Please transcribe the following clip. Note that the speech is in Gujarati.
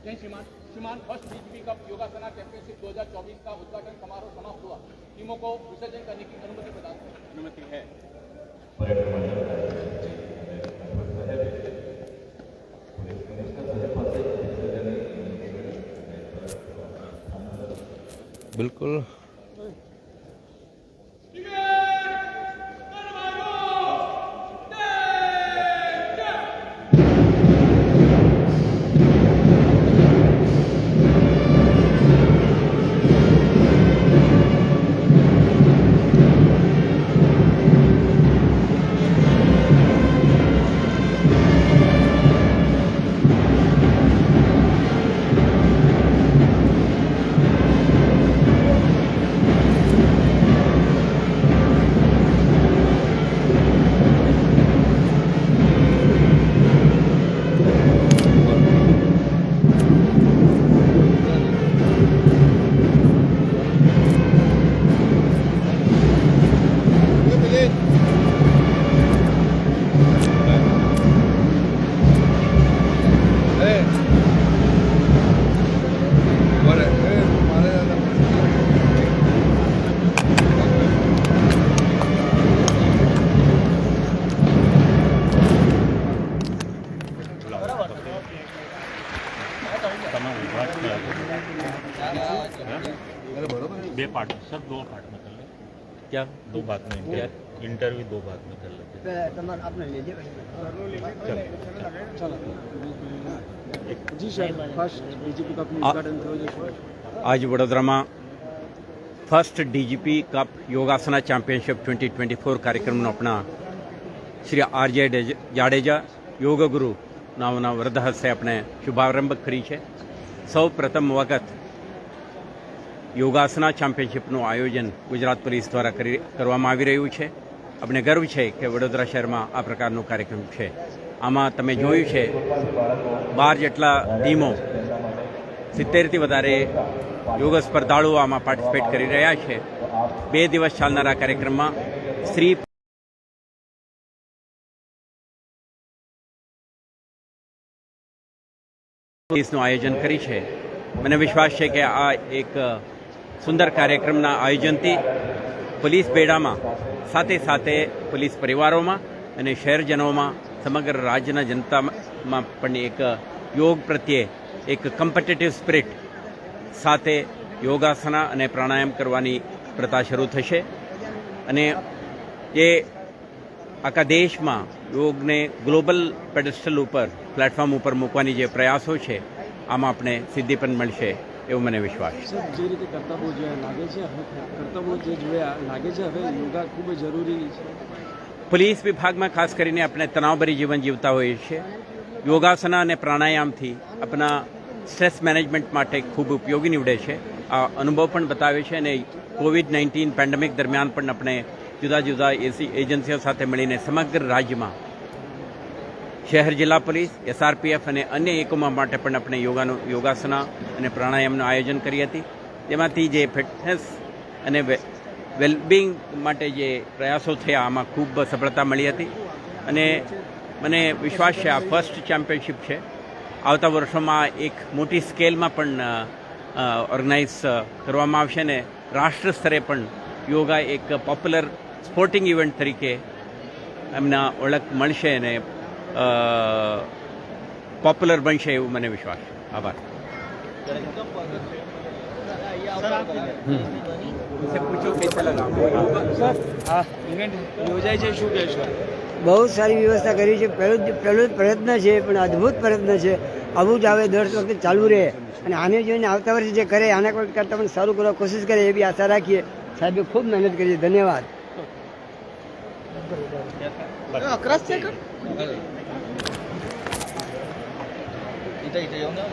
जय श्रीमान फर्स्ट डीजीपी कप योगासना चैंपियनशिप 2024 का उद्घाटन समारोह समाप्त हुआ। टीमों को विसर्जन करने की अनुमति प्रदान अनुमति है। बिल्कुल बे पार्ट सर, दो पार्ट में कर ले। क्या दो भाग में इंटरव्यू दो भाग में कर लेते जी सर, फर्स्ट डीजीपी कप उद्घाटन થયો છે। आज વડોદરામાં ફર્સ્ટ ડીજીપી કપ યોગાસના ચેમ્પિયનશિપ 2024 કાર્યક્રમનો આપણા શ્રી આરજે જાડેજા યોગ ગુરુ નામના વરદ હસ્તે આપણે શુભારંભ કરી છે। સૌ પ્રથમ વખત યોગાસના ચેમ્પિયનશિપનું આયોજન ગુજરાત પોલીસ દ્વારા કરવામાં આવી રહ્યું છે। આપણે ગર્વ છે કે વડોદરા શહેરમાં આ પ્રકારનો કાર્યક્રમ છે। આમાં તમે જોયું છે 12 જેટલા ટીમો 70થી વધારે યોગ સ્પર્ધાળુઓ આમાં પાર્ટિસિપેટ કરી રહ્યા છે। 2 દિવસ ચાલનારા કાર્યક્રમમાં સ્ત્રી પોલીસનું આયોજન કરી છે। મને વિશ્વાસ છે કે આ એક સુંદર કાર્યક્રમના આયોજનથી પોલીસ બેડામાં સાથે સાથે પોલીસ પરિવારોમાં અને શહેરજનોમાં સમગ્ર રાજ્યના જનતામાં પણ એક યોગ પ્રત્યે એક કમ્પિટિટિવ સ્પિરિટ સાથે યોગાસના અને પ્રાણાયામ કરવાની પ્રથા શરૂ થશે અને એ આખા દેશમાં યોગને ગ્લોબલ પેડેસ્ટલ ઉપર પ્લેટફોર્મ ઉપર મૂકવાની જે પ્રયાસો છે આમાં આપણે સિદ્ધિ પણ મળશે એવો મને વિશ્વાસ છે। સર, જે રીતે કર્તવ્યો જે લાગે છે કર્તવ્યો જે જોયા લાગે છે હવે યોગા ખૂબ જરૂરી છે। પોલીસ વિભાગમાં ખાસ કરીને આપણે તણાવભરી જીવન જીવતા હોઈએ છીએ। યોગાસના અને પ્રાણાયામથી આપણા સ્ટ્રેસ મેનેજમેન્ટ માટે ખૂબ ઉપયોગી નીવડે છે। આ અનુભવ પણ બતાવે છે અને કોવિડ-19 પેન્ડેમિક દરમિયાન પણ આપણે જુદા જુદા એજન્સીઓ સાથે મળીને સમગ્ર રાજ્યમાં શહેર જિલ્લા પોલીસ, SRPF અને અન્ય એકમો માટે પણ આપણે યોગાસના અને પ્રાણાયામનું આયોજન કરી હતી। તેમાંથી જે ફિટનેસ અને વેલબિંગ માટે જે પ્રયાસો થયા આમાં ખૂબ સફળતા મળી હતી અને મને વિશ્વાસ છે આ ફર્સ્ટ ચેમ્પિયનશિપ છે। આવતા વર્ષોમાં એક મોટી સ્કેલમાં પણ ઓર્ગેનાઇઝ કરવામાં આવશે અને રાષ્ટ્ર સ્તરે પણ યોગા એક પોપ્યુલર સ્પોર્ટિંગ ઇવેન્ટ તરીકે એમના ઓળખ મળશે અને પોપ્યુલર બનશે એવું મને વિશ્વાસ છે। આભાર। યોજાય છે, શું કહેશો? બહુ સારી વ્યવસ્થા કરી છે। પહેલો જ પ્રયત્ન છે પણ અદ્ભુત પ્રયત્ન છે। આવું જ આવે દર વખતે ચાલુ રહે અને આને જોઈને આવતા વર્ષે જે કરે આના કરતાં પણ સારું કરવા કોશિશ કરે એવી આશા રાખીએ। સાહેબે ખૂબ મહેનત કરી છે। ધન્યવાદ। 이따 영상